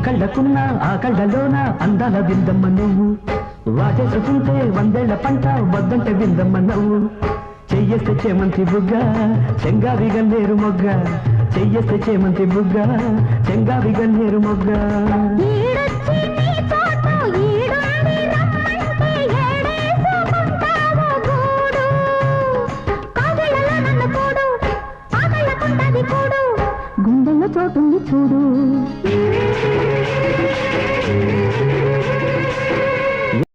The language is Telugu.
కళ్ళకున్నా ఆ కళ్ళలోన అందాల విందమ్మ నువ్వు వాటేసుకుంటే వందేళ్ల పంట వద్దంటే విందమ్మ నవ్వు చెయ్యేస్తే చేమంతి బుగ్గ చెంగావి గన్నేరు మొగ్గ చెయ్యేస్తే చేమంతి బుగ్గ చెంగావి గన్నేరు మొగ్గ